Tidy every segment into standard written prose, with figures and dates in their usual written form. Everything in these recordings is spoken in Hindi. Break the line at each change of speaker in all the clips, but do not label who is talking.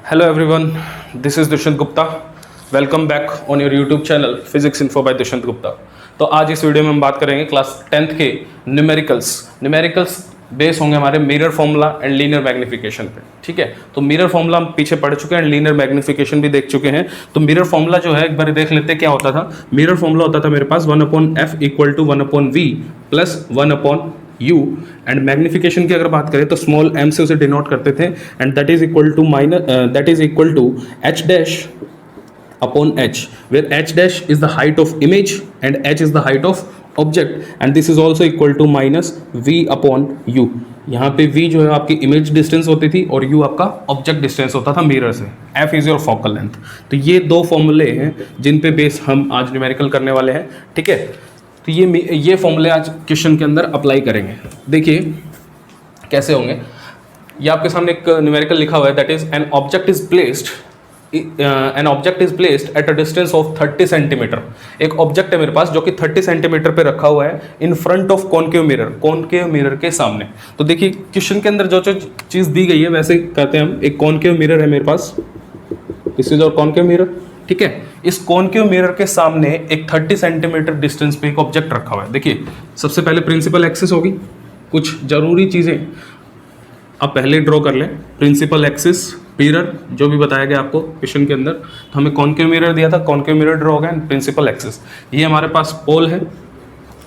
Hello everyone, this is Dushyant Gupta. Welcome back on your YouTube channel physics info by Dushyant Gupta. तो आज इस वीडियो में हम बात करेंगे क्लास 10th के न्यूमेरिकल्स बेस होंगे हमारे mirror formula and linear magnification पे. ठीक है, तो मिरर फॉर्मूला हम पीछे पढ़ चुके हैं, लीनियर मैग्निफिकेशन भी देख चुके हैं. तो मिरर फॉर्मूला जो है एक बार देख लेते हैं क्या होता था. मिरर फॉर्मूला होता था मेरे पास 1/f equal to 1/v plus 1/u and magnification की अगर बात करें तो स्मॉल m से उसे डिनोट करते थे and that is equal to h dash upon h where h dash is the height of image and h is the height of object and this is also equal to minus v upon u. यहाँ पे v जो है आपकी इमेज डिस्टेंस होती थी और u आपका ऑब्जेक्ट डिस्टेंस होता था मिरर से. f is your focal length. तो ये दो फॉर्मूले हैं जिन पे बेस हम आज न्यूमेरिकल करने वाले हैं. ठीक है, तो ये फॉर्मूले आज क्वेश्चन के अंदर अप्लाई करेंगे. देखिए कैसे होंगे. ये आपके सामने एक न्यूमेरिकल लिखा हुआ है that is an object is placed at a distance of 30 centimetre. एक ऑब्जेक्ट है मेरे पास जो कि 30 सेंटीमीटर पे रखा हुआ है इन फ्रंट ऑफ कॉनकेव मिरर के सामने. तो देखिए क्वेश्चन के अंदर जो चीज़ दी गई है वैसे कहते हैं हम. एक कॉनकेव मिरर है मेरे पास, दिस इज और कॉनकेव मिरर. ठीक है, इस कॉनकेव मिरर के सामने एक 30 सेंटीमीटर डिस्टेंस पे एक ऑब्जेक्ट रखा हुआ है. देखिए सबसे पहले प्रिंसिपल एक्सिस होगी. कुछ जरूरी चीज़ें आप पहले ड्रॉ कर लें. प्रिंसिपल एक्सिस मिरर जो भी बताया गया आपको क्वेश्चन के अंदर, तो हमें कॉनकेव मिरर दिया था, कॉनकेव मिरर ड्रॉ हो गया. प्रिंसिपल एक्सिस ये हमारे पास पोल है.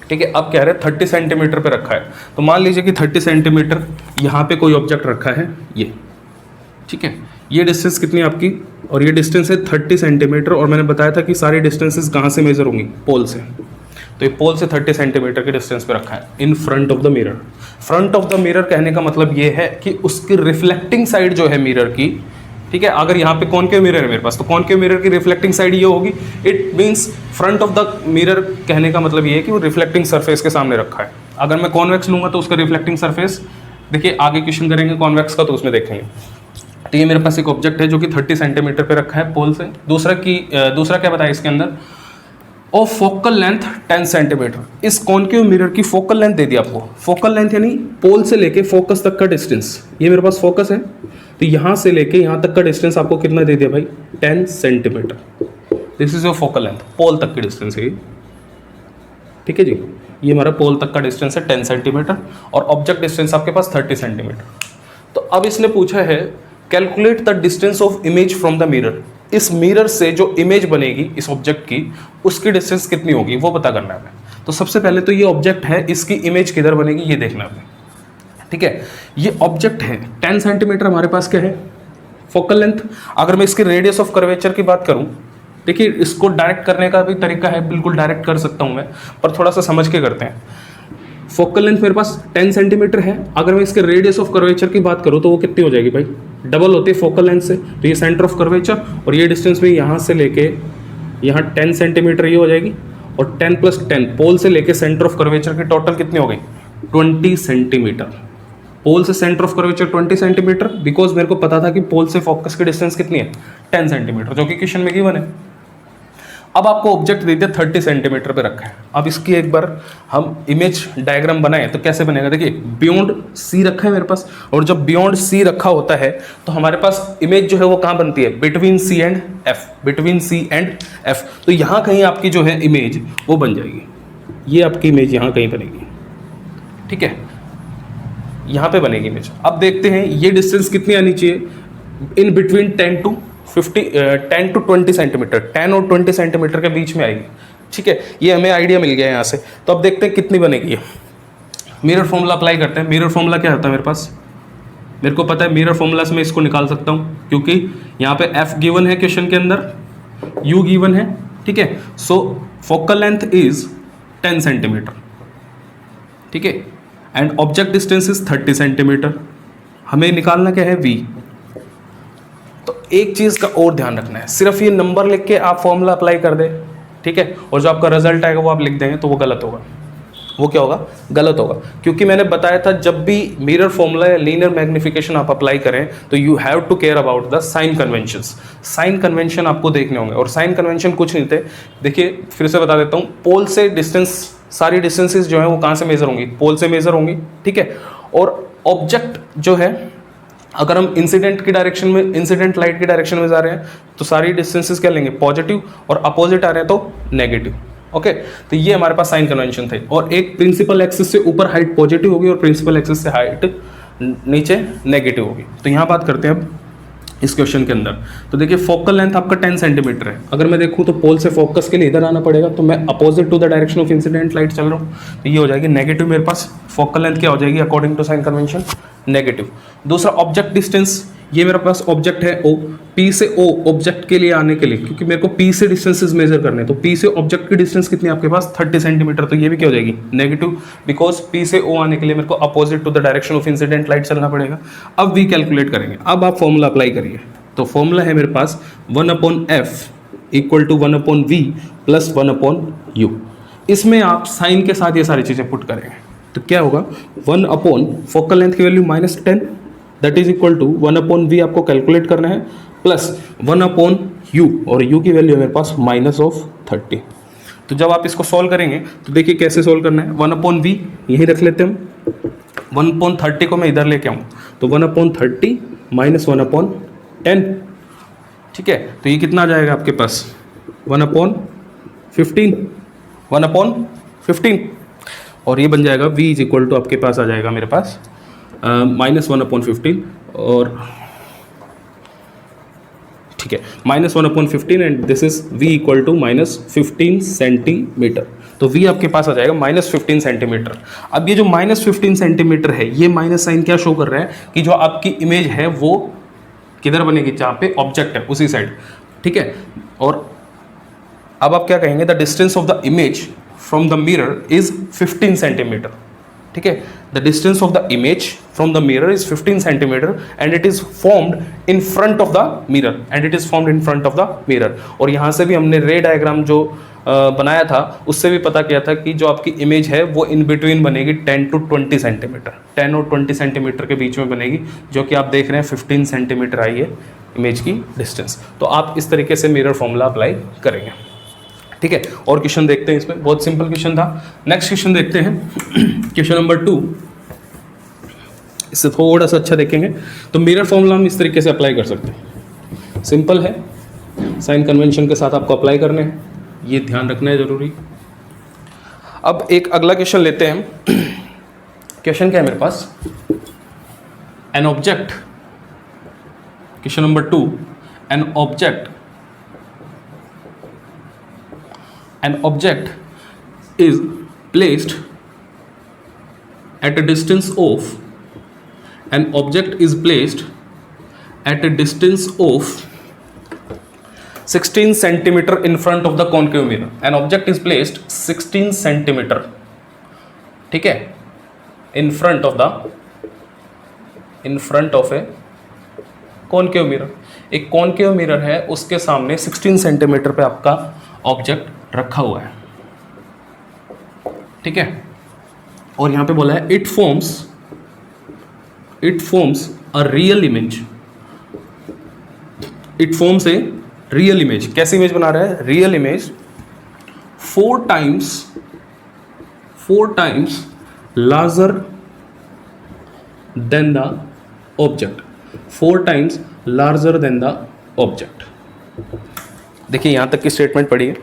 ठीक है, अब कह रहे हैं 30 सेंटीमीटर पे रखा है. तो मान लीजिए कि 30 सेंटीमीटर यहाँ पे कोई ऑब्जेक्ट रखा है ये. ठीक है, ये डिस्टेंस कितनी है आपकी और ये डिस्टेंस है 30 सेंटीमीटर. और मैंने बताया था कि सारी डिस्टेंसेस कहाँ से मेजर होंगी, पोल से. तो ये पोल से 30 सेंटीमीटर के डिस्टेंस पे रखा है इन front of the mirror. Front of the mirror कहने का मतलब ये है कि उसकी रिफ्लेक्टिंग साइड जो है मिरर की. ठीक है, अगर यहाँ पे कॉनकेव मिरर है मेरे पास तो कॉनकेव मिरर की रिफ्लेक्टिंग साइड ये होगी. It means front of the mirror कहने का मतलब ये है कि वो रिफ्लेक्टिंग सरफेस के सामने रखा है. अगर मैं कॉन्वेक्स लूंगा तो उसका रिफ्लेक्टिंग सरफेस, देखिए आगे क्वेश्चन करेंगे कॉन्वेक्स का तो उसमें देखेंगे. तो ये मेरे पास एक ऑब्जेक्ट है जो कि 30 सेंटीमीटर पे रखा है पोल से. दूसरा क्या बताया इसके अंदर, ऑफ फोकल लेंथ 10 सेंटीमीटर. इस कॉनकेव मिरर की फोकल लेंथ दे दी आपको. फोकल लेंथ यानी पोल से लेके फोकस तक का डिस्टेंस. ये मेरे पास फोकस है तो यहाँ से लेके यहाँ तक का डिस्टेंस आपको कितना दे दिया भाई, 10 centimetre. This is your focal length. Pole तक की डिस्टेंस है. ठीक है जी, ये हमारा पोल तक का डिस्टेंस है 10 सेंटीमीटर और ऑब्जेक्ट डिस्टेंस आपके पास 30 सेंटीमीटर. तो अब इसने पूछा है calculate the distance of image from the mirror. इस मिरर से जो इमेज बनेगी इस ऑब्जेक्ट की उसकी डिस्टेंस कितनी होगी वो पता करना है. तो सबसे पहले तो ये ऑब्जेक्ट है, इसकी इमेज किधर बनेगी ये देखना है. ठीक है, ये ऑब्जेक्ट है 10 सेंटीमीटर हमारे पास क्या है, फोकल लेंथ. अगर मैं इसकी रेडियस ऑफ कर्वेचर की बात करूं, देखिए इसको डायरेक्ट करने का भी तरीका है, बिल्कुल डायरेक्ट कर सकता हूं मैं, पर थोड़ा सा समझ के करते हैं. फोकल लेंथ मेरे पास 10 सेंटीमीटर है. अगर मैं इसके रेडियस ऑफ कर्वेचर की बात करूं तो वो कितनी हो जाएगी भाई, डबल होती है फोकल लेंथ से. तो ये सेंटर ऑफ कर्वेचर और ये डिस्टेंस भी यहाँ से लेके यहाँ 10 सेंटीमीटर ये हो जाएगी और 10 + 10 पोल से लेके सेंटर ऑफ कर्वेचर की टोटल कितनी हो गई, 20 सेंटीमीटर. पोल से centre of curvature 20 centimetre because मेरे को पता था कि पोल से फोकस की डिस्टेंस कितनी है 10 सेंटीमीटर जो कि क्वेश्चन में गिवन है. अब आपको ऑब्जेक्ट दे दिया 30 सेंटीमीटर पे रखा है. अब इसकी एक बार हम इमेज डायग्राम बनाए तो कैसे बनेगा. देखिए बियॉन्ड सी रखा है मेरे पास और जब बियॉन्ड सी रखा होता है तो हमारे पास इमेज जो है वो कहाँ बनती है, बिटवीन सी एंड एफ. तो यहाँ कहीं आपकी जो है इमेज वो बन जाएगी. ये आपकी इमेज यहाँ कहीं बनेगी. ठीक है, यहाँ पे बनेगी इमेज. अब देखते हैं ये डिस्टेंस कितनी आनी चाहिए, इन बिटवीन 10 to 20 सेंटीमीटर. 10 और 20 सेंटीमीटर के बीच में आएगी. ठीक है, ये हमें आइडिया मिल गया है यहाँ से. तो अब देखते हैं कितनी बनेगी. मिरर फॉर्मूला अप्लाई करते हैं. मिरर फॉर्मूला क्या होता है मेरे पास, मेरे को पता है मिरर फॉर्मूला से मैं इसको निकाल सकता हूँ क्योंकि यहाँ पे f गिवन है क्वेश्चन के अंदर, u गिवन है. ठीक है, सो फोकल लेंथ इज 10 सेंटीमीटर. ठीक है, and object distance is 30 centimetre. हमें निकालना क्या है, v. तो एक चीज़ का और ध्यान रखना है, सिर्फ ये नंबर लिख के आप फॉर्मूला अप्लाई कर दे. ठीक है, और जो आपका रिजल्ट आएगा वो आप लिख देंगे तो वो गलत होगा. वो क्या होगा, गलत होगा. क्योंकि मैंने बताया था जब भी मिरर फॉर्मूला या लीनियर मैग्निफिकेशन आप अप्लाई करें तो you have to care about the sign conventions. Sign convention आपको देखने होंगे और साइन कन्वेंशन कुछ नहीं थे. देखिए फिर से बता देता हूँ, पोल से डिस्टेंस, सारी डिस्टेंसेस जो है वो कहाँ से मेजर होंगी, पोल से मेजर होंगी. ठीक है, और ऑब्जेक्ट जो है अगर हम इंसिडेंट की डायरेक्शन में, इंसिडेंट लाइट की डायरेक्शन में जा रहे हैं तो सारी डिस्टेंसेस क्या लेंगे, पॉजिटिव, और अपोजिट आ रहे हैं तो नेगेटिव। ओके, तो ये हमारे पास साइन कन्वेंशन थे। और एक प्रिंसिपल एक्सिस से ऊपर हाइट पॉजिटिव होगी और प्रिंसिपल एक्सिस से हाइट नीचे नेगेटिव होगी। तो यहाँ बात करते हैं अब इस क्वेश्चन के अंदर। तो देखिए फोकल लेंथ आपका 10 सेंटीमीटर है। अगर मैं देखूँ तो पोल से फोकस के लिए इधर आना पड़ेगा, तो मैं opposite to the direction of incident light चल रहा हूँ, तो ये हो जाएगी नेगेटिव। मेरे पास फोकल लेंथ क्या हो जाएगी according to sign convention, negative. दूसरा ऑब्जेक्ट डिस्टेंस, ये मेरे पास ऑब्जेक्ट है O, P से O ऑब्जेक्ट के लिए आने के लिए, क्योंकि मेरे को P से डिस्टेंसेस मेजर करने हैं, तो P से ऑब्जेक्ट की डिस्टेंस कितनी है आपके पास 30 सेंटीमीटर, तो ये भी क्या हो जाएगी नेगेटिव, बिकॉज P से O आने के लिए मेरे को opposite to the direction of incident light चलना पड़ेगा। अब V कैलकुलेट करेंगे। अब आप फॉर्मूला अप्लाई करिए। तो फॉर्मूला है मेरे पास 1/f equal to 1/v plus 1/u। इसमें आप साइन के साथ ये सारी चीज़ें पुट करेंगे तो क्या होगा, 1/ फोकल लेंथ की value -10 that is equal to 1/v आपको कैलकुलेट करना है प्लस 1/u, और u की वैल्यू है मेरे पास -30। तो जब आप इसको सॉल्व करेंगे तो देखिए कैसे सॉल्व करना है। 1/v यही रख लेते हैं हम, 1/30 को मैं इधर लेके आऊँ तो 1/30 - 1/10, ठीक है। तो ये कितना आ जाएगा आपके पास 1/15, 1/15, और ये बन जाएगा v इज इक्वल टू आपके पास आ जाएगा मेरे पास -1/15, और ठीक है -1/15, and this is v equal to -15 centimetre. तो v आपके पास आ जाएगा -15 सेंटीमीटर। अब ये जो -15 सेंटीमीटर है, ये माइनस साइन क्या शो कर रहा है कि जो आपकी इमेज है वो किधर बनेगी, जहाँ पे ऑब्जेक्ट है उसी साइड, ठीक है। और अब आप क्या कहेंगे, the distance of the image from the mirror is 15 centimetre, ठीक है। The distance of the image from the mirror is 15 centimetre and it is formed in front of the mirror, and it is formed in front of the mirror. और यहाँ से भी हमने रे डायग्राम जो बनाया था उससे भी पता किया था कि जो आपकी इमेज है वो इन बिटवीन बनेगी 10 to 20 सेंटीमीटर, 10 और 20 सेंटीमीटर के बीच में बनेगी, जो कि आप देख रहे हैं 15 सेंटीमीटर आई है इमेज की डिस्टेंस। तो आप इस तरीके से मिरर फॉर्मूला अप्लाई करेंगे, ठीक है। और क्वेश्चन देखते हैं, इसमें बहुत सिंपल क्वेश्चन था। नेक्स्ट क्वेश्चन देखते हैं, क्वेश्चन नंबर 2। इससे थोड़ा सा अच्छा देखेंगे तो मिरर फॉर्मूला हम इस तरीके से अप्लाई कर सकते हैं, सिंपल है, साइन कन्वेंशन के साथ आपको अप्लाई करने हैं, ये ध्यान रखना है जरूरी। अब एक अगला क्वेश्चन लेते हैं। क्वेश्चन क्या है मेरे पास, an object, question number 2, an object is placed at a distance of 16 centimeter in front of the concave mirror. An object is placed 16 centimeter, ठीक है, in front of a concave mirror। एक concave mirror है, उसके सामने 16 सेंटीमीटर पे आपका ऑब्जेक्ट रखा हुआ है, ठीक है। और यहां पे बोला है it forms a real image, it forms a real image. कैसी इमेज बना रहा है, real image 4 times larger than the object, 4 times larger than the object। देखिए यहां तक की स्टेटमेंट पढ़िए।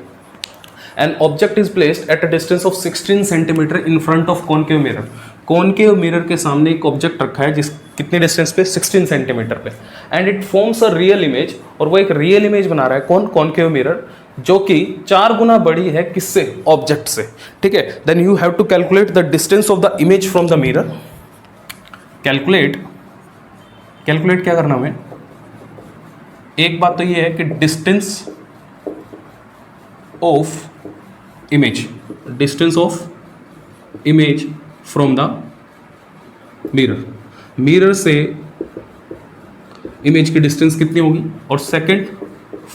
An object is placed at a distance of 16 centimetre in front of concave mirror. Concave mirror के सामने एक ऑब्जेक्ट रखा है, जिस कितने डिस्टेंस पे, 16 सेंटीमीटर पे, and it forms a real image, और वो एक रियल इमेज बना रहा है, कौन, कॉनकेव मिरर, जो कि 4 गुना बड़ी है किससे, ऑब्जेक्ट से, ठीक है। Then you have to calculate the distance of the image from the mirror. Calculate क्या करना हमें, एक बात तो ये है कि distance of image from the mirror से इमेज की डिस्टेंस कितनी होगी, और सेकंड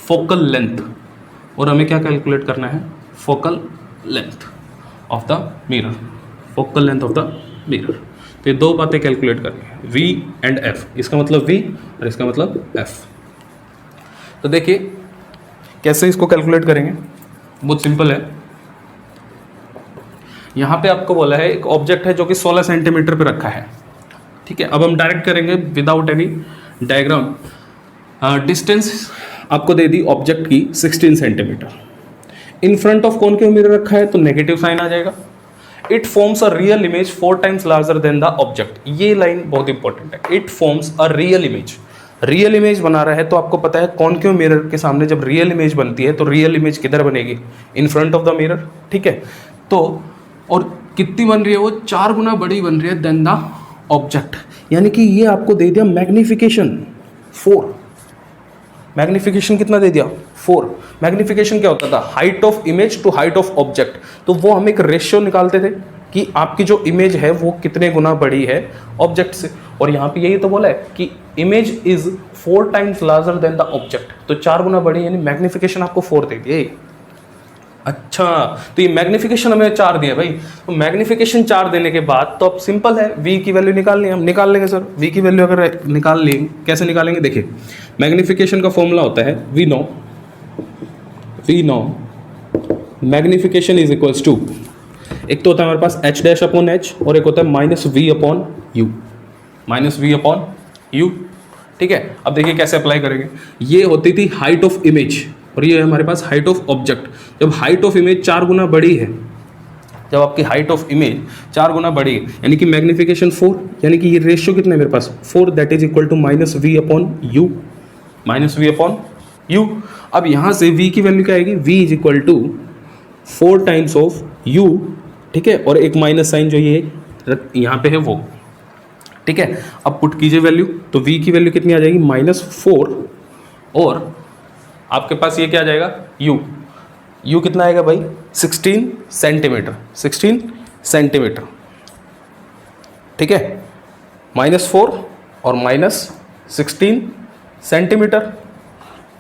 फोकल लेंथ, और हमें क्या कैलकुलेट करना है, focal length of the mirror, focal length of the mirror. तो ये 2 बातें कैलकुलेट करनी है, V एंड F, इसका मतलब V और इसका मतलब F। तो देखिए कैसे इसको कैलकुलेट करेंगे, बहुत सिंपल है। यहाँ पे आपको बोला है एक ऑब्जेक्ट है जो कि 16 सेंटीमीटर पे रखा है, ठीक है, अब हम डायरेक्ट करेंगे विदाउट एनी डायग्राम। डिस्टेंस आपको दे दी ऑब्जेक्ट की 16 centimetre, in front of concave mirror रखा है तो नेगेटिव साइन आ जाएगा। It forms a real image 4 times larger than the object. ये लाइन बहुत इंपॉर्टेंट है, it forms a real image. Real image बना रहा है तो आपको पता है कॉनकेव मिरर के सामने जब रियल इमेज बनती है तो रियल इमेज किधर बनेगी, इन फ्रंट ऑफ द मिरर। ठीक है, तो और कितनी बन रही है वो, 4 गुना बड़ी बन रही है देन द ऑब्जेक्ट, यानी कि ये आपको दे दिया मैग्निफिकेशन 4। मैग्निफिकेशन कितना दे दिया, 4। मैग्निफिकेशन क्या होता था, height of image to height of object. तो वो हम एक रेशियो निकालते थे कि आपकी जो इमेज है वो कितने गुना बड़ी है ऑब्जेक्ट से, और यहाँ पे यही तो बोला है कि image is 4 times larger than the object, तो 4 गुना बड़ी, यानी मैग्निफिकेशन आपको 4 दे दिए। अच्छा, तो ये मैग्निफिकेशन हमें 4 दिया भाई, तो मैग्निफिकेशन 4 देने के बाद तो अब सिंपल है, v की वैल्यू निकालनी है, हम निकाल लेंगे सर। v की वैल्यू अगर निकाल लेंगे, कैसे निकालेंगे, देखिए मैग्निफिकेशन का फॉर्मूला होता है we know magnification is equals to, एक तो होता है हमारे पास h डैश अपॉन h और एक होता है माइनस v अपॉन u। ठीक है, अब देखिए कैसे अप्लाई करेंगे। ये होती थी हाइट ऑफ इमेज और ये है हमारे पास हाइट ऑफ ऑब्जेक्ट। जब हाइट ऑफ इमेज 4 गुना बड़ी है, जब आपकी हाइट ऑफ इमेज 4 गुना बड़ी है, यानी कि मैग्निफिकेशन 4, यानी कि ये रेशियो कितना है मेरे पास 4, that is equal to minus v upon u। अब यहाँ से v की वैल्यू क्या आएगी, v is equal to 4 times of u। ठीक है, और एक माइनस साइन जो ये यहाँ पे है वो। ठीक है, अब पुट कीजिए वैल्यू, तो v की वैल्यू कितनी आ जाएगी, -4, और आपके पास ये क्या आ जाएगा, u कितना आएगा भाई, 16 सेंटीमीटर। ठीक है, -4 और -16 सेंटीमीटर।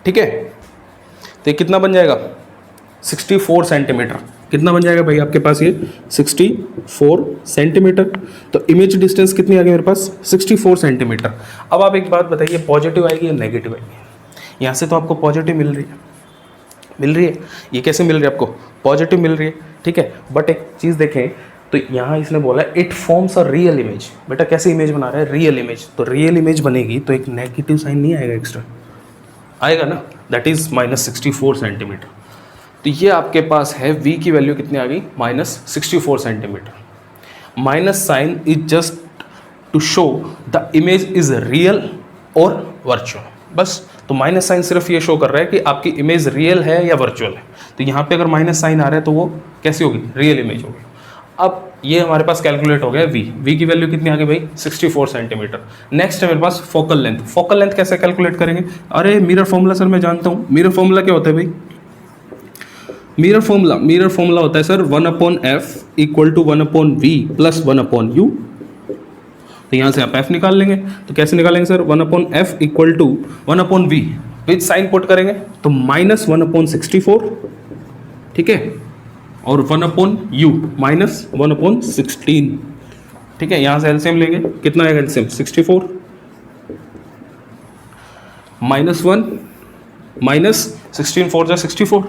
ठीक है, तो ये कितना बन जाएगा, 64 सेंटीमीटर। कितना बन जाएगा भाई आपके पास, ये 64 सेंटीमीटर। तो इमेज डिस्टेंस कितनी आ गई मेरे पास, 64 सेंटीमीटर। अब आप एक बात बताइए, पॉजिटिव आएगी या नेगेटिव आएगी। यहाँ से तो आपको पॉजिटिव मिल रही है, ये कैसे मिल रही है आपको, पॉजिटिव मिल रही है। ठीक है, बट एक चीज़ देखें, तो यहाँ इसने बोला it forms a real image. बेटा कैसे इमेज बना रहा है, रियल इमेज, तो रियल इमेज बनेगी तो एक नेगेटिव साइन नहीं आएगा, एक्स्ट्रा आएगा ना, दैट इज -64 सेंटीमीटर। तो ये आपके पास है v की वैल्यू कितनी आ गई, -64 centimetre. Minus sign is just to show the image is real और वर्चुअल, बस। तो माइनस साइन सिर्फ ये शो कर रहा है कि आपकी इमेज रियल है या वर्चुअल है। तो यहाँ पे अगर माइनस साइन आ रहा है तो वो कैसी होगी, रियल इमेज होगी। अब ये हमारे पास कैलकुलेट हो गया v की वैल्यू कितनी आ गई भाई, 64 सेंटीमीटर। नेक्स्ट है मेरे पास फोकल लेंथ। फोकल लेंथ कैसे कैलकुलेट करेंगे, अरे मिरर फॉर्मूला सर मैं जानता हूँ। मिरर फॉर्मूला क्या होता है भाई, मिरर फॉर्मूला होता है sir 1/f equal to 1/v plus 1/u। तो यहाँ से आप f निकाल लेंगे, तो कैसे निकालेंगे sir, 1/f equal to 1/v, which sign put करेंगे तो -1/64। ठीक है, और 1/u -1/16। ठीक है, यहाँ से एलसीएम लेंगे, कितना आएगा एलसीएम, 64 -1 -16 4 जा 64,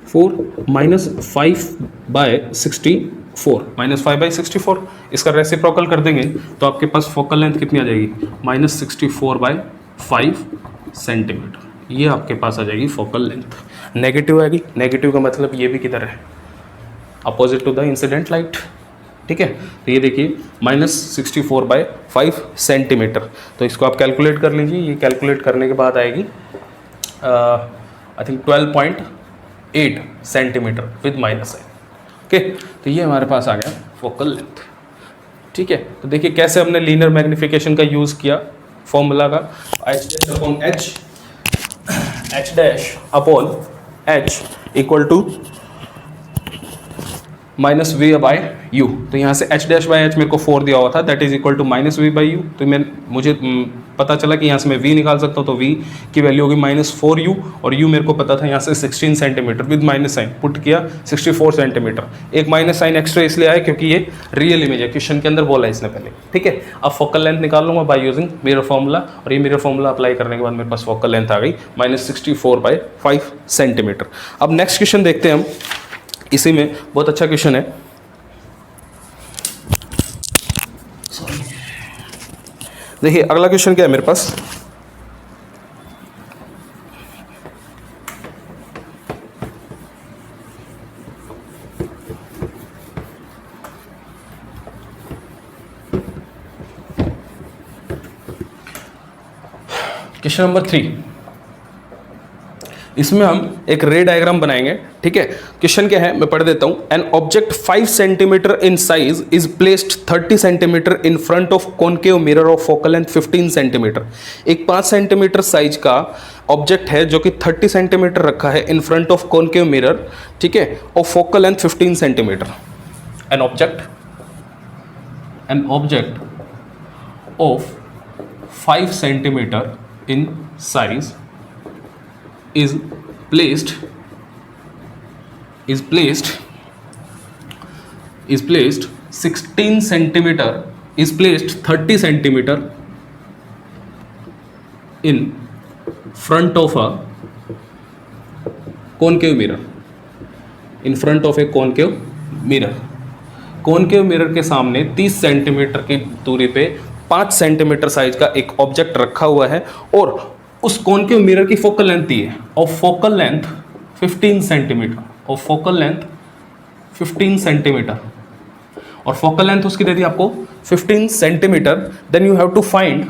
4 -5/64 -5/64। इसका रेसिप्रोकल कर देंगे तो आपके पास फोकल लेंथ कितनी आ जाएगी, -64/5 सेंटीमीटर। ये आपके पास आ जाएगी फोकल लेंथ। नेगेटिव आएगी, नेगेटिव का मतलब ये भी किधर है, opposite to the incident light. ठीक है, तो ये देखिए -64/5 सेंटीमीटर। तो इसको आप कैलकुलेट कर लीजिए, ये कैलकुलेट करने के बाद आएगी I think 12.8 centimetre with minus sign. Okay, तो ये हमारे पास आ गया फोकल लेंथ। ठीक है, तो देखिए कैसे हमने लीनियर मैग्निफिकेशन का यूज़ किया फॉर्मूला का, h dash upon h equal to -v/u। तो यहाँ से h डैश बाई h मेरे को 4 दिया हुआ था, that is equal to -v/u। तो मुझे पता चला कि यहाँ से मैं v निकाल सकता हूँ, तो v की वैल्यू होगी -4u, और u मेरे को पता था यहाँ से 16 centimetre with minus sign, put किया 64 सेंटीमीटर। एक माइनस साइन एक्स्ट्रा इसलिए आया क्योंकि ये रियल इमेज है, क्वेश्चन के अंदर बोला है इसने पहले। ठीक है, अब फोकल लेंथ निकाल लूँगा बाय यूजिंग मिरर फॉर्मूला, और ये मिरर फॉर्मूला अप्लाई करने के बाद मेरे पास फोकल लेंथ आ गई -64/5 सेंटीमीटर। अब नेक्स्ट क्वेश्चन देखते हैं हम, इसी में बहुत अच्छा क्वेश्चन है। देखिए अगला क्वेश्चन क्या है मेरे पास, क्वेश्चन नंबर 3। इसमें हम एक रे डायग्राम बनाएंगे, ठीक है। क्वेश्चन क्या है मैं पढ़ देता हूं। An object 5 centimetre in size is placed 30 centimetre in front of concave mirror of focal length 15 centimetre. एक 5 सेंटीमीटर साइज का ऑब्जेक्ट है जो कि 30 सेंटीमीटर रखा है इन फ्रंट ऑफ कॉनकेव मिरर, ठीक है, of focal length 15 centimetre. An object of 5 centimetre in size is placed 16 centimeter is placed 30 centimeter in front of a concave mirror, in front of a concave mirror। Concave mirror के सामने 30 सेंटीमीटर की दूरी पे 5 सेंटीमीटर साइज का एक ऑब्जेक्ट रखा हुआ है और उस कॉनकेव मिरर की फोकल लेंथ दी है of focal length 15 centimetre, of focal length 15 centimetre, और फोकल लेंथ उसकी दे दी आपको 15 centimetre. Then you have to find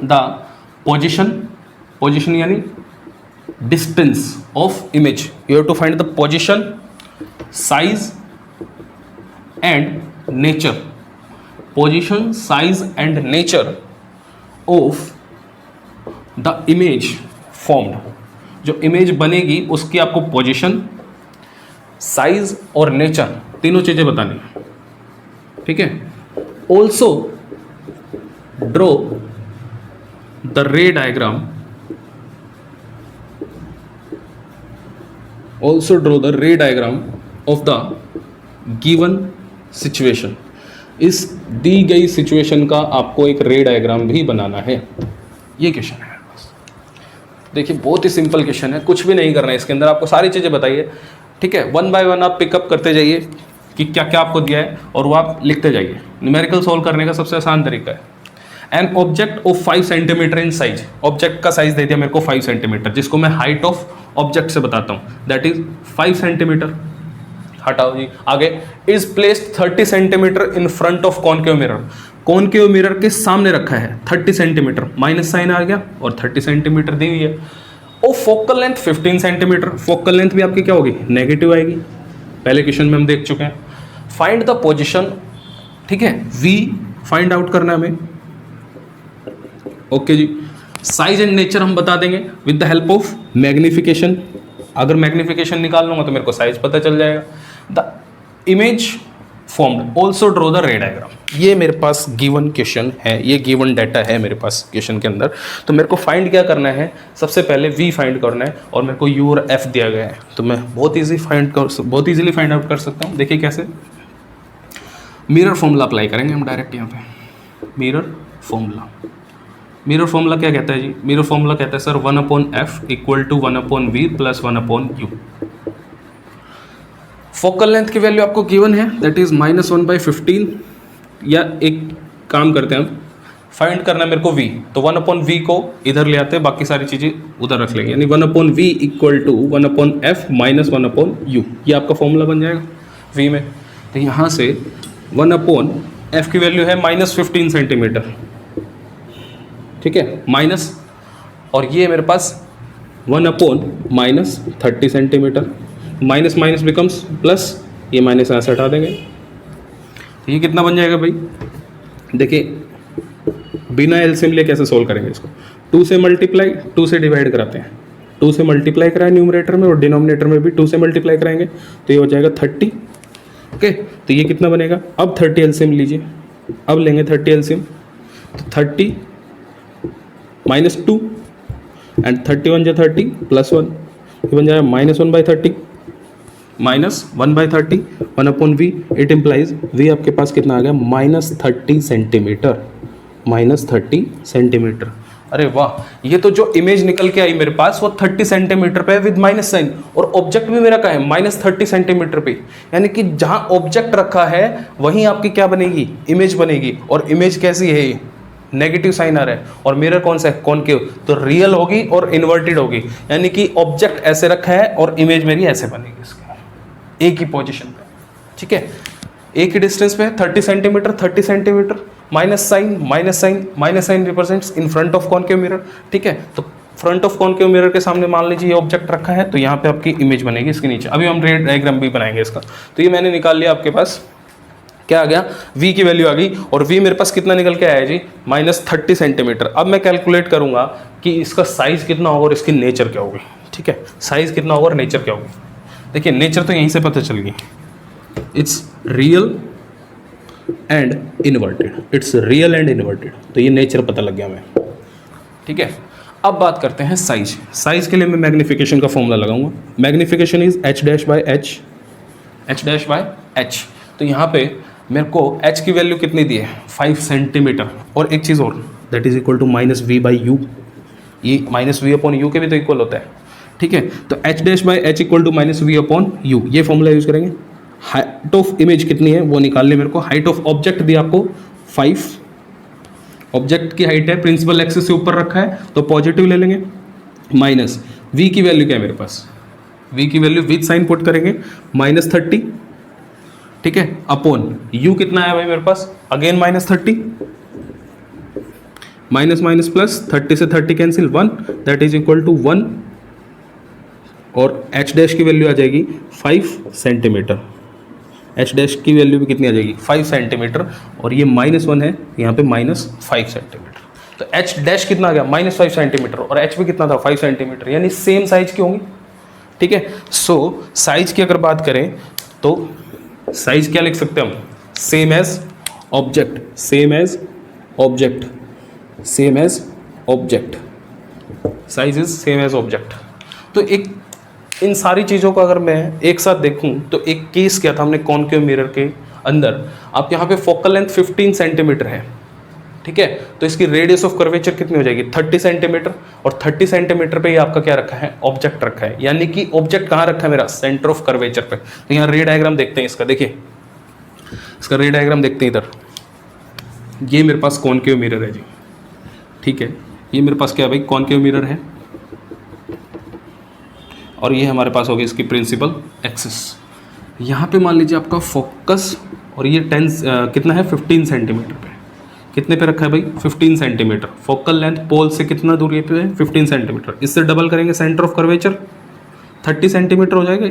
the position यानी distance of image. You have to find the position, size and nature, position, size and nature of the image formed. जो इमेज बनेगी उसकी आपको पोजीशन, साइज और नेचर तीनों चीजें बतानी है, ठीक है। Also draw the ray diagram, also draw the ray diagram of the given situation. इस दी गई सिचुएशन का आपको एक रे डायग्राम भी बनाना है। ये क्वेश्चन है बस। देखिए बहुत ही सिंपल क्वेश्चन है, कुछ भी नहीं करना है इसके अंदर, आपको सारी चीज़ें बताइए, ठीक है। 1 बाय 1 आप पिकअप करते जाइए कि क्या क्या आपको दिया है और वो आप लिखते जाइए। न्यूमेरिकल सॉल्व करने का सबसे आसान तरीका है। An object of 5 centimetre in size, object का साइज दे दिया मेरे को 5 सेंटीमीटर, जिसको मैं हाइट ऑफ ऑब्जेक्ट से बताता हूँ, दैट इज 5 सेंटीमीटर। हटाओ जी, आगे। Is placed 30 centimetre in front of concave mirror, concave mirror के सामने रखा है 30 सेंटीमीटर, माइनस साइन आ गया और 30 सेंटीमीटर दी हुई है। और focal length 15 centimetre, focal length भी आपकी क्या होगी, नेगेटिव आएगी, पहले क्वेश्चन में हम देख चुके हैं। फाइंड द पोजिशन, ठीक है, वी फाइंड आउट करना है हमें, okay ji. Size and nature हम बता देंगे with the help of magnification. अगर मैग्निफिकेशन निकाल लूंगा तो मेरे को साइज पता चल जाएगा। The image formed, also draw the ray diagram. ये मेरे पास गिवन क्वेश्चन है, ये गिवन डाटा है मेरे पास क्वेश्चन के अंदर। तो मेरे को फाइंड क्या करना है, सबसे पहले वी फाइंड करना है और मेरे को यू और एफ दिया गया है, तो मैं बहुत इजीली फाइंड आउट कर सकता हूँ। देखिए कैसे, मिरर फॉर्मूला अप्लाई करेंगे हम डायरेक्ट यहाँ पे। मिरर फॉर्मूला क्या कहता है जी, मिरर फॉर्मूला कहता है sir 1/f equal to 1/v plus 1/u। Focal length की वैल्यू आपको गिवन है, दैट इज -1/15, या एक काम करते हैं हम, फाइंड करना है मेरे को v, तो 1/v को इधर ले आते हैं, बाकी सारी चीज़ें उधर रख लेंगे, यानी 1/v equal to 1/f minus 1/u। ये आपका फॉर्मूला बन जाएगा v में। तो यहाँ से 1/f की वैल्यू है -15 सेंटीमीटर, ठीक है, माइनस, और ये मेरे पास 1/-30 centimetre, minus minus becomes plus, ये माइनस यहाँ से हटा देंगे। तो ये कितना बन जाएगा भाई, देखिए बिना एलसीएम लिए कैसे सोल्व करेंगे इसको। 2 से मल्टीप्लाई, 2 से डिवाइड कराते हैं, 2 से मल्टीप्लाई कराए न्यूमरेटर में और डिनोमिनेटर में भी 2 से मल्टीप्लाई कराएंगे, तो ये हो जाएगा 30। ओके, तो ये कितना बनेगा, अब 30 एलसीएम लीजिए, अब लेंगे 30 एलसीएम, तो 30 -2 एंड 31 जो 30 +1, ये बन जाएगा -1/30 -1/30 1/v। इट इम्प्लाइज v आपके पास कितना आ गया, -30 सेंटीमीटर, -30 सेंटीमीटर। अरे वाह, ये तो जो इमेज निकल के आई मेरे पास वो 30 सेंटीमीटर पे विद माइनस साइन, और ऑब्जेक्ट भी मेरा क्या है -30 सेंटीमीटर पे, यानी कि जहां ऑब्जेक्ट रखा है वहीं आपकी क्या बनेगी, इमेज बनेगी। और इमेज कैसी है, नेगेटिव साइन आ रहा है, और मिरर कौन सा है, कॉनकेव, तो रियल होगी और इन्वर्टेड होगी, यानी कि ऑब्जेक्ट ऐसे रखा है और इमेज मेरी ऐसे बनेगी इसके एक ही पोजिशन पे। ठीक है, एक ही डिस्टेंस पे 30 centimetre 30 centimetre, minus sign represents in front of concave mirror. ठीक है, तो फ्रंट ऑफ कॉनकेव मिरर के सामने मान लीजिए ये ऑब्जेक्ट रखा है, तो यहाँ पे आपकी इमेज बनेगी इसके नीचे। अभी हम रे डायग्राम भी बनाएंगे इसका। तो ये मैंने निकाल लिया, आपके पास क्या आ गया, v की वैल्यू आ गई, और v मेरे पास कितना निकल के आया जी, -30 सेंटीमीटर। अब मैं कैलकुलेट करूंगा कि इसका साइज कितना होगा और इसकी नेचर क्या होगी। ठीक है, साइज कितना होगा और नेचर क्या होगी। देखिए नेचर तो यहीं से पता चल गई, it's real and inverted, it's real and inverted, तो ये नेचर पता लग गया हमें। ठीक है, अब बात करते हैं साइज। साइज के लिए मैं मैग्नीफिकेशन का फॉर्मूला लगाऊंगा। Magnification is h'/h। तो यहाँ पे मेरे को h की वैल्यू कितनी दी है, 5 सेंटीमीटर, और एक चीज़ और, that is equal to -v/u। ये -v/u के भी तो इक्वल होता है। ठीक है, तो h'/h इक्वल टू -v/u, ये फॉर्मूला यूज करेंगे। हाइट ऑफ इमेज कितनी है वो निकाल ले मेरे को। हाइट ऑफ ऑब्जेक्ट दी आपको 5, ऑब्जेक्ट की हाइट है, प्रिंसिपल एक्सिस से ऊपर रखा है तो पॉजिटिव ले लेंगे, माइनस v की वैल्यू क्या है मेरे पास, v की वैल्यू विद साइन पुट करेंगे -30। ठीक है, अपॉन u कितना है भाई मेरे पास, अगेन -30, माइनस प्लस 30 से 30 cancel 1, that is equal to 1, और h' की वैल्यू आ जाएगी 5 सेंटीमीटर। h' की वैल्यू भी कितनी आ जाएगी, 5 सेंटीमीटर, और ये -1 है यहाँ पे -5 सेंटीमीटर। तो h' कितना आ गया, -5 सेंटीमीटर, और h भी कितना था, 5 सेंटीमीटर, यानी सेम साइज की होंगी। ठीक है, सो साइज की अगर बात करें तो साइज क्या लिख सकते हैं हम, same as object, same as object, same as object, size is same as object. तो एक इन सारी चीज़ों को अगर मैं एक साथ देखूं तो एक केस क्या था हमने कॉनकेव मिरर के अंदर, आप यहाँ पे फोकल लेंथ 15 सेंटीमीटर है। ठीक है, तो इसकी रेडियस ऑफ कर्वेचर कितनी हो जाएगी, 30 सेंटीमीटर, और 30 सेंटीमीटर पे ही आपका क्या रखा है, ऑब्जेक्ट रखा है, यानी कि ऑब्जेक्ट कहाँ रखा है मेरा, सेंटर ऑफ कर्वेचर पे। तो यहाँ रे डायग्राम देखते हैं इसका, देखिए इसका रे डायग्राम देखते हैं इधर। ये मेरे पास कॉनकेव मिरर है जी। ठीक है, ये मेरे पास क्या है भाई, कॉनकेव मिरर है, और ये हमारे पास होगी इसकी प्रिंसिपल एक्सिस। यहाँ पे मान लीजिए आपका फोकस, और ये 10 कितना है, 15 सेंटीमीटर पे, कितने पे रखा है भाई, 15 सेंटीमीटर। फोकल लेंथ पोल से कितना दूरी पे है, 15 सेंटीमीटर। इससे डबल करेंगे सेंटर ऑफ कर्वेचर, 30 सेंटीमीटर हो जाएगा।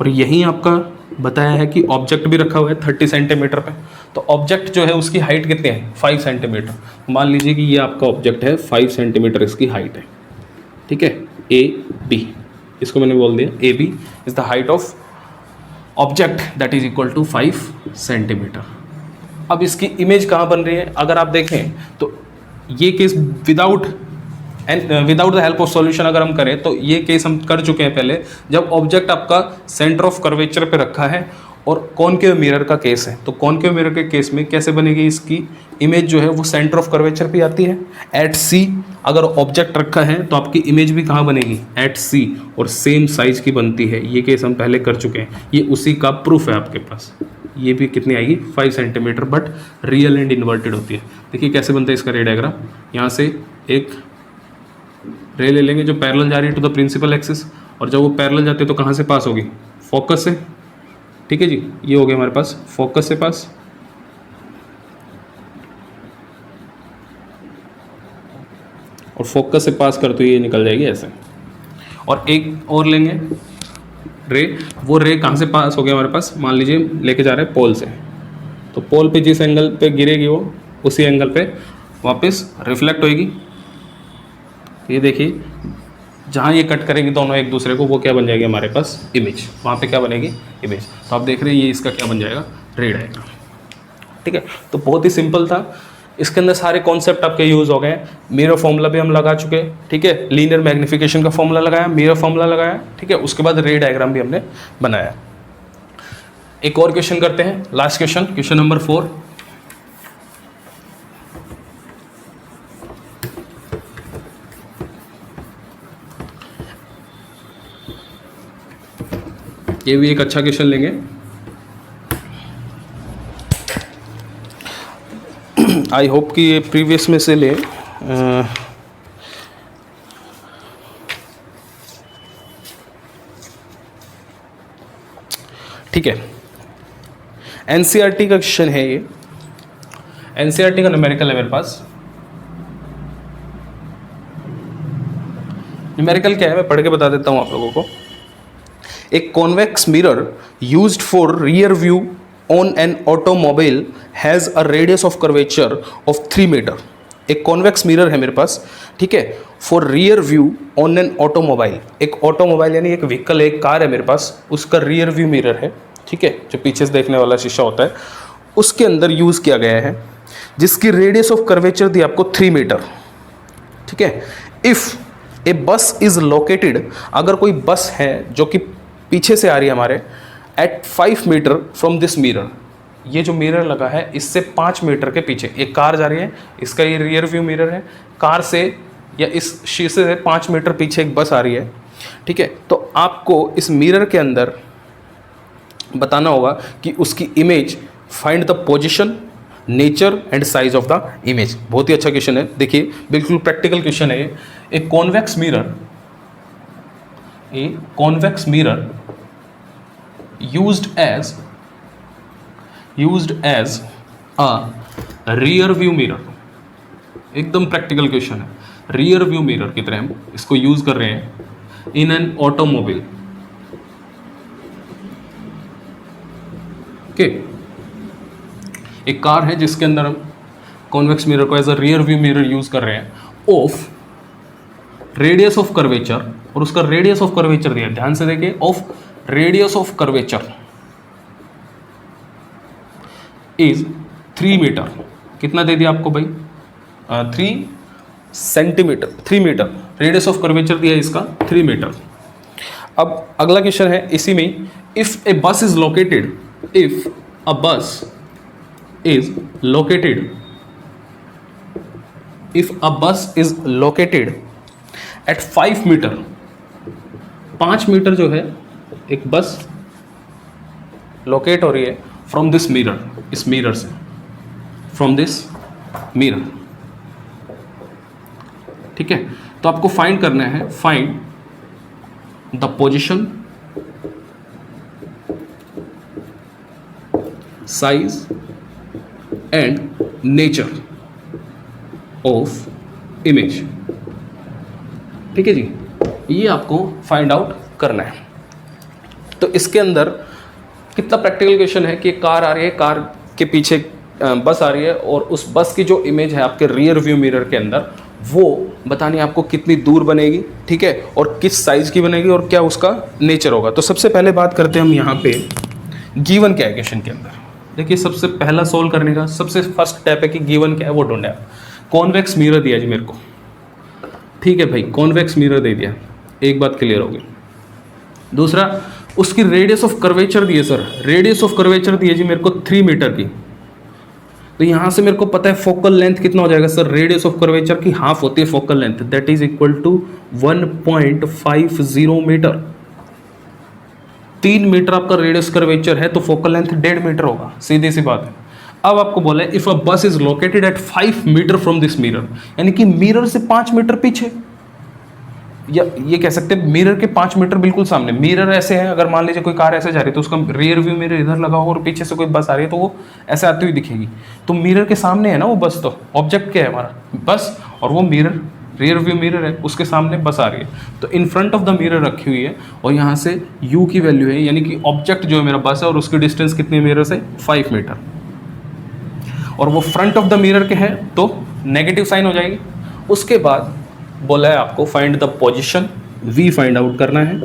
और यहीं आपका बताया है कि ऑब्जेक्ट भी रखा हुआ है 30 सेंटीमीटर पे, तो ऑब्जेक्ट जो है उसकी हाइट कितनी है, 5 सेंटीमीटर। मान लीजिए कि ये आपका ऑब्जेक्ट है, 5 सेंटीमीटर इसकी हाइट है। ठीक है, AB, इसको मैंने बोल दिया AB is the height of object that is equal to 5 centimetre. अब इसकी इमेज कहाँ बन रही है, अगर आप देखें तो ये case without the help of solution अगर हम करें तो ये केस हम कर चुके हैं पहले, जब ऑब्जेक्ट आपका सेंटर ऑफ कर्वेचर पे रखा है और कॉनकेव मिरर का केस है। तो कॉनकेव मिरर के केस में कैसे बनेगी इसकी इमेज जो है वो सेंटर ऑफ कर्वेचर पे आती है एट सी। अगर ऑब्जेक्ट रखा है तो आपकी इमेज भी कहाँ बनेगी, एट सी, और सेम साइज की बनती है। ये केस हम पहले कर चुके हैं, ये उसी का प्रूफ है आपके पास। ये भी कितनी आएगी, 5 centimetre, but real and inverted होती है। देखिए कैसे बनता है इसका रे डायग्राम। यहाँ से एक रे ले लेंगे जो पैरेलल जा रही है टू द प्रिंसिपल एक्सिस, और जब वो पैरेलल जाती है तो कहाँ से पास होगी, फोकस से। ठीक है जी, ये हो गया हमारे पास फोकस से पास, और फोकस से पास कर तो ये निकल जाएगी ऐसे। और एक और लेंगे रे, वो रे कहाँ से पास हो गया हमारे पास, मान लीजिए लेके जा रहे हैं पोल से, तो पोल पे जिस एंगल पे गिरेगी वो उसी एंगल पे वापस रिफ्लेक्ट होएगी। ये देखिए जहाँ ये कट करेंगे दोनों एक दूसरे को, वो क्या बन जाएगी हमारे पास, इमेज। वहाँ पे क्या बनेगी, इमेज। तो आप देख रहे हैं ये इसका क्या बन जाएगा, रे डायग्राम। ठीक है, तो बहुत ही सिंपल था। इसके अंदर सारे कॉन्सेप्ट आपके यूज़ हो गए। मिरर फॉर्मूला भी हम लगा चुके, ठीक है, लीनियर मैग्निफिकेशन का फॉर्मूला लगाया, मिरर फॉर्मूला लगाया, ठीक है, उसके बाद रे डायग्राम भी हमने बनाया। एक और क्वेश्चन करते हैं, लास्ट क्वेश्चन, क्वेश्चन नंबर 4। ये भी एक अच्छा क्वेश्चन लेंगे। आई होप कि ये प्रीवियस में से ले। ठीक है, एनसीईआरटी का क्वेश्चन है ये। एनसीईआरटी का न्यूमेरिकल है मेरे पास। न्यूमेरिकल क्या है मैं पढ़ के बता देता हूं आप लोगों को। एक convex mirror used for rear view on an automobile has a radius of curvature of 3 metre. एक कॉन्वेक्स मिरर है मेरे पास, ठीक है, for rear view on an automobile. एक ऑटोमोबाइल यानी एक व्हीकल, एक कार है मेरे पास, उसका रियर व्यू मिरर है, ठीक है, जो पीछे से देखने वाला शीशा होता है, उसके अंदर यूज़ किया गया है, जिसकी रेडियस ऑफ कर्वेचर दी आपको 3 मीटर, ठीक है। इफ़ ए बस इज़ लोकेटेड, अगर कोई बस है जो कि पीछे से आ रही है हमारे, at 5 metre from this mirror, ये जो मिरर लगा है इससे 5 मीटर के पीछे एक कार जा रही है, इसका ये रियर व्यू मिरर है, कार से या इस शीशे से 5 मीटर पीछे एक बस आ रही है, ठीक है। तो आपको इस मिरर के अंदर बताना होगा कि उसकी image, find the position, nature and size of the image. बहुत ही अच्छा क्वेश्चन है, देखिए बिल्कुल प्रैक्टिकल क्वेश्चन है ये। एक convex mirror, a convex mirror used as a rear view mirror, एकदम प्रैक्टिकल क्वेश्चन है। रियर व्यू मिरर की तरह हम इसको यूज कर रहे हैं इन एन ऑटोमोबाइल, ओके। एक कार है जिसके अंदर हम कॉन्वेक्स मिरर को as a rear view mirror use कर रहे हैं ऑफ रेडियस ऑफ कर्वेचर, और उसका रेडियस ऑफ कर्वेचर दिया, ध्यान से देखिए, of radius of curvature is 3 metre. कितना दे दिया आपको भाई? 3 centimetre, 3 metre radius of curvature दिया इसका 3 मीटर। अब अगला क्वेश्चन है इसी में, इफ ए बस is located, if a bus is located, if a bus is located at 5 metre, 5 metre जो है एक बस लोकेट हो रही है फ्रॉम दिस मिरर, इस मिरर से, फ्रॉम दिस मिरर, ठीक है। तो आपको फाइंड करना है, find the position, size and nature of image, ठीक है जी, ये आपको फाइंड आउट करना है। तो इसके अंदर कितना प्रैक्टिकल क्वेश्चन है कि कार आ रही है, कार के पीछे बस आ रही है, और उस बस की जो इमेज है आपके रियर व्यू मिरर के अंदर, वो बतानी है आपको कितनी दूर बनेगी, ठीक है, और किस साइज की बनेगी और क्या उसका नेचर होगा। तो सबसे पहले बात करते हैं हम यहाँ पे गिवन क्या है क्वेश्चन के अंदर। देखिए सबसे पहला सोल्व करने का सबसे फर्स्ट स्टेप है कि गिवन क्या है वो ढूंढे। कॉन्वेक्स मिरर दिया जी मेरे को, ठीक है भाई, कॉन्वेक्स मिरर दे दिया, एक बात क्लियर होगी। दूसरा, उसकी रेडियस ऑफ कर्वेचर दी है सर, रेडियस ऑफ कर्वेचर दी है जी मेरे को 3 मीटर की। तो यहाँ से मेरे को पता है फोकल लेंथ कितना हो जाएगा सर, रेडियस ऑफ कर्वेचर की हाफ होती है focal length, that is equal to 1.50 metre. 3 metre आपका रेडियस कर्वेचर है तो फोकल लेंथ 1.5 मीटर होगा, सीधी सी बात है। अब आपको बोला है if a bus is located at 5 metre from this mirror, यानी कि मिरर से 5 मीटर पीछे, या ये कह सकते हैं मिरर के 5 मीटर बिल्कुल सामने। मिरर ऐसे है, अगर मान लीजिए कोई कार ऐसे जा रही है तो उसका रियर व्यू मिरर इधर लगा होगा और पीछे से कोई बस आ रही है तो वो ऐसे आती हुई दिखेगी। तो मिरर के सामने है ना वो बस, तो ऑब्जेक्ट क्या है हमारा? बस, और वो मिरर रियर व्यू मिरर है, उसके सामने बस आ रही है, तो इन फ्रंट ऑफ द मिरर रखी हुई है, और यहाँ से u की वैल्यू है, यानी कि ऑब्जेक्ट जो है मेरा बस है और उसकी डिस्टेंस कितनी मिरर से 5 मीटर, और वो फ्रंट ऑफ द मिरर के है तो नेगेटिव साइन हो जाएगी। उसके बाद बोला है आपको find the position, v find out करना है,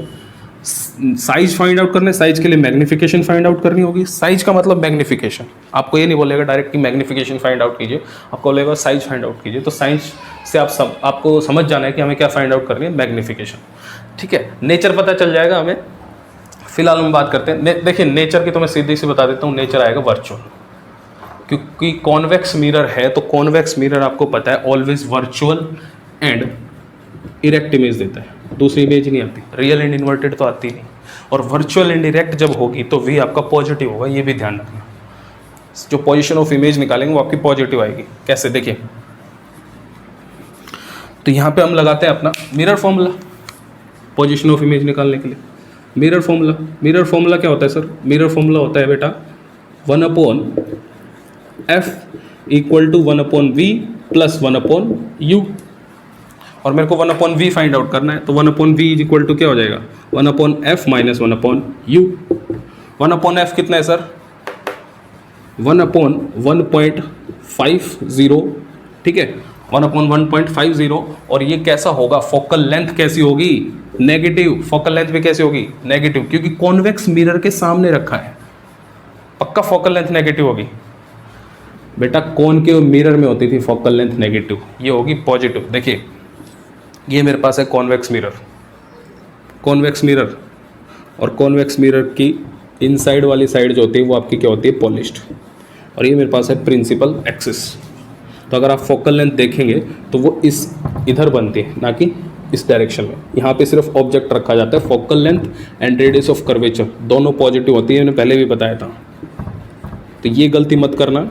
साइज फाइंड आउट करना है, साइज के लिए मैग्निफिकेशन फाइंड आउट करनी होगी। साइज का मतलब मैग्निफिकेशन, आपको ये नहीं बोलेगा डायरेक्ट कि मैग्निफिकेशन फाइंड आउट कीजिए, आपको बोलेगा साइज फाइंड आउट कीजिए। तो साइज से आपको समझ जाना है कि हमें क्या फाइंड आउट करनी है, मैग्निफिकेशन, ठीक है। नेचर पता चल जाएगा हमें। फिलहाल हम बात करते हैं, देखिए नेचर की तो मैं सीधी सी बता देता हूँ, नेचर आएगा वर्चुअल, क्योंकि कॉन्वेक्स मिरर है तो कॉन्वेक्स मिरर आपको पता है always virtual and erect image देता है, दूसरी इमेज नहीं आती, रियल एंड इन्वर्टेड तो आती नहीं। और वर्चुअल इंडिरेक्ट जब होगी तो वी आपका पॉजिटिव होगा, ये भी ध्यान रखना। जो पोजीशन ऑफ इमेज निकालेंगे वो आपकी पॉजिटिव आएगी। कैसे, देखिए, तो यहाँ पे हम लगाते हैं अपना mirror formula position of image निकालने के लिए। मिरर फॉर्मूला क्या होता है सर? मिरर फॉर्मूला होता है बेटा 1/f equal to 1/v plus 1/u, और मेरे को 1/v फाइंड आउट करना है, तो 1/v इज इक्वल टू क्या हो जाएगा? 1/f minus 1/u। 1/f कितना है सर? 1/1.50, ठीक है, 1/1.50। और ये कैसा होगा? फोकल लेंथ कैसी होगी? नेगेटिव। फोकल लेंथ भी कैसी होगी? नेगेटिव, क्योंकि कॉन्वेक्स मिरर के सामने रखा है, पक्का फोकल लेंथ नेगेटिव होगी। बेटा कॉनकेव मिरर में होती थी फोकल लेंथ नेगेटिव, ये होगी पॉजिटिव। देखिए ये मेरे पास है कॉन्वेक्स मिरर, और कॉन्वेक्स मिरर की इनसाइड वाली साइड जो होती है वो आपकी क्या होती है? पॉलिश्ड। और ये मेरे पास है प्रिंसिपल एक्सिस। तो अगर आप फोकल लेंथ देखेंगे तो वो इधर बनती है, ना कि इस डायरेक्शन में। यहाँ पे सिर्फ ऑब्जेक्ट रखा जाता है। Focal length and radius of curvature दोनों पॉजिटिव होती है, मैंने पहले भी बताया था। तो ये गलती मत करना,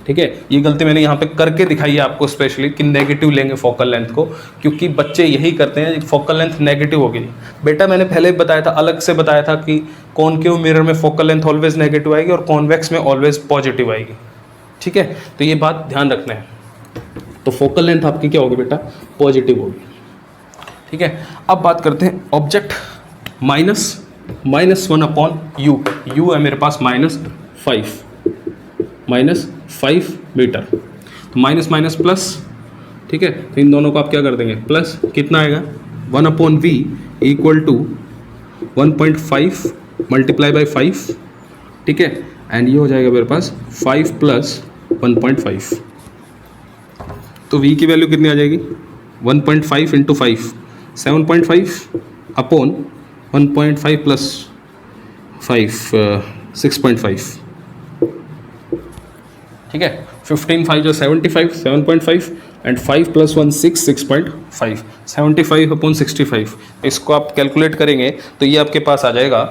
ठीक है। ये गलती मैंने यहाँ पे करके दिखाई है आपको स्पेशली कि नेगेटिव लेंगे फोकल लेंथ को, क्योंकि बच्चे यही करते हैं, फोकल लेंथ नेगेटिव होगी। बेटा मैंने पहले भी बताया था, अलग से बताया था कि कॉनकेव मिरर में फोकल लेंथ ऑलवेज नेगेटिव आएगी और कॉन्वेक्स में ऑलवेज पॉजिटिव आएगी, ठीक है। तो ये बात ध्यान रखना है। तो फोकल लेंथ आपकी क्या होगी बेटा? पॉजिटिव होगी, ठीक है। अब बात करते हैं ऑब्जेक्ट माइनस 1/u। u है मेरे पास -5 मीटर। तो माइनस माइनस प्लस, ठीक है। तो इन दोनों को आप क्या कर देंगे? प्लस। कितना आएगा? 1/v equal to 1.5 multiply by 5, ठीक है। एंड ये हो जाएगा मेरे पास 5 प्लस 1.5। तो v की वैल्यू कितनी आ जाएगी? 1.5 इंटू 5 7.5 अपॉन 1.5 प्लस 5 6.5, ठीक है। 15 5 जो 75 7.5 एंड 5 प्लस 1 6.5 75 अपॉन 65। इसको आप कैलकुलेट करेंगे तो ये आपके पास आ जाएगा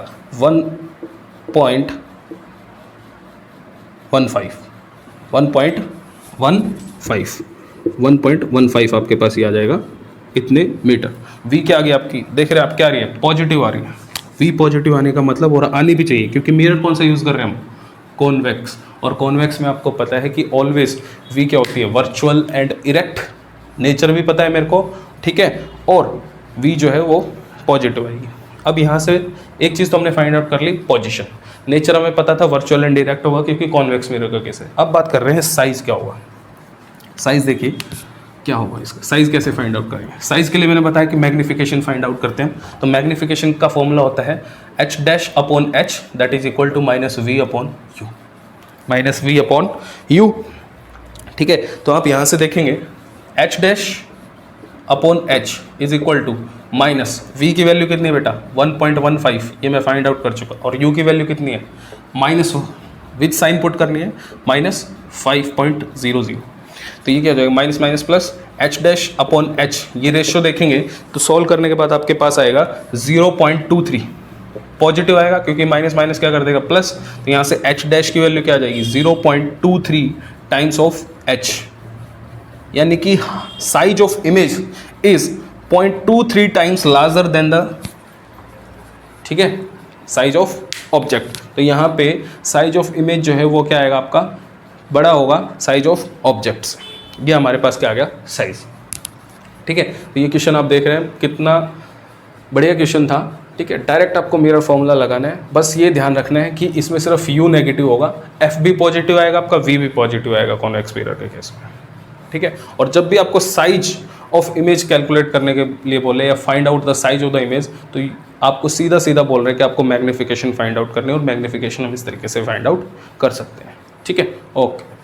1.15 आपके पास ये आ जाएगा, इतने मीटर। v क्या आ गई आपकी? देख रहे हैं आप, क्या आ रही है? पॉजिटिव आ रही है। v पॉजिटिव आने का मतलब, और आनी भी चाहिए, क्योंकि मिरर कौन सा यूज़ कर रहे हैं हम? कॉन्वेक्स। और कॉन्वेक्स में आपको पता है कि ऑलवेज v क्या होती है? Virtual and erect. नेचर भी पता है मेरे को, ठीक है। और v जो है वो पॉजिटिव आएगी। अब यहाँ से एक चीज़ तो हमने फाइंड आउट कर ली, पोजीशन। नेचर हमें पता था वर्चुअल एंड इरेक्ट होगा, क्योंकि कॉन्वेक्स मिरर का केस है। अब बात कर रहे हैं साइज़ क्या होगा। साइज़ देखिए क्या होगा इसका। साइज़ कैसे फाइंड आउट करेंगे? साइज़ के लिए मैंने बताया कि मैग्नीफिकेशन फाइंड आउट करते हैं। तो मैग्नीफिकेशन का फॉर्मूला होता है h dash upon h that is equal to -v upon u, ठीक है। तो आप यहाँ से देखेंगे h dash upon h is equal to minus v की वैल्यू कितनी है बेटा? 1.15, ये मैं फाइंड आउट कर चुका। और u की वैल्यू कितनी है? माइनस विथ साइन पुट करनी है, -5.00। तो ये क्या हो जाएगा? Minus minus plus h dash upon h। ये रेशियो देखेंगे तो सॉल्व करने के बाद आपके पास आएगा 0.23। पॉजिटिव आएगा क्योंकि माइनस माइनस क्या कर देगा? प्लस। तो यहाँ से h डैश की वैल्यू क्या आ जाएगी? 0.23 टाइम्स ऑफ h, यानी कि size of image is 0.23 times larger than the, ठीक है, साइज ऑफ ऑब्जेक्ट। तो यहाँ पे साइज ऑफ इमेज जो है वो क्या आएगा आपका? बड़ा होगा साइज ऑफ ऑब्जेक्ट से। ये हमारे पास क्या आ गया? साइज, ठीक है। तो ये क्वेश्चन आप देख रहे हैं, कितना बढ़िया क्वेश्चन था, ठीक है। डायरेक्ट आपको मिरर फॉर्मूला लगाना है। बस ये ध्यान रखना है कि इसमें सिर्फ u नेगेटिव होगा, f भी पॉजिटिव आएगा आपका, v भी पॉजिटिव आएगा कॉन्वेक्स मिरर के केस में, ठीक है। और जब भी आपको साइज ऑफ इमेज कैलकुलेट करने के लिए बोले या find out the size of the image, तो आपको सीधा सीधा बोल रहे हैं कि आपको मैग्नीफिकेशन फाइंड आउट करनी है, और मैग्नीफिकेशन हम इस तरीके से फाइंड आउट कर सकते हैं, ठीक है। ओके।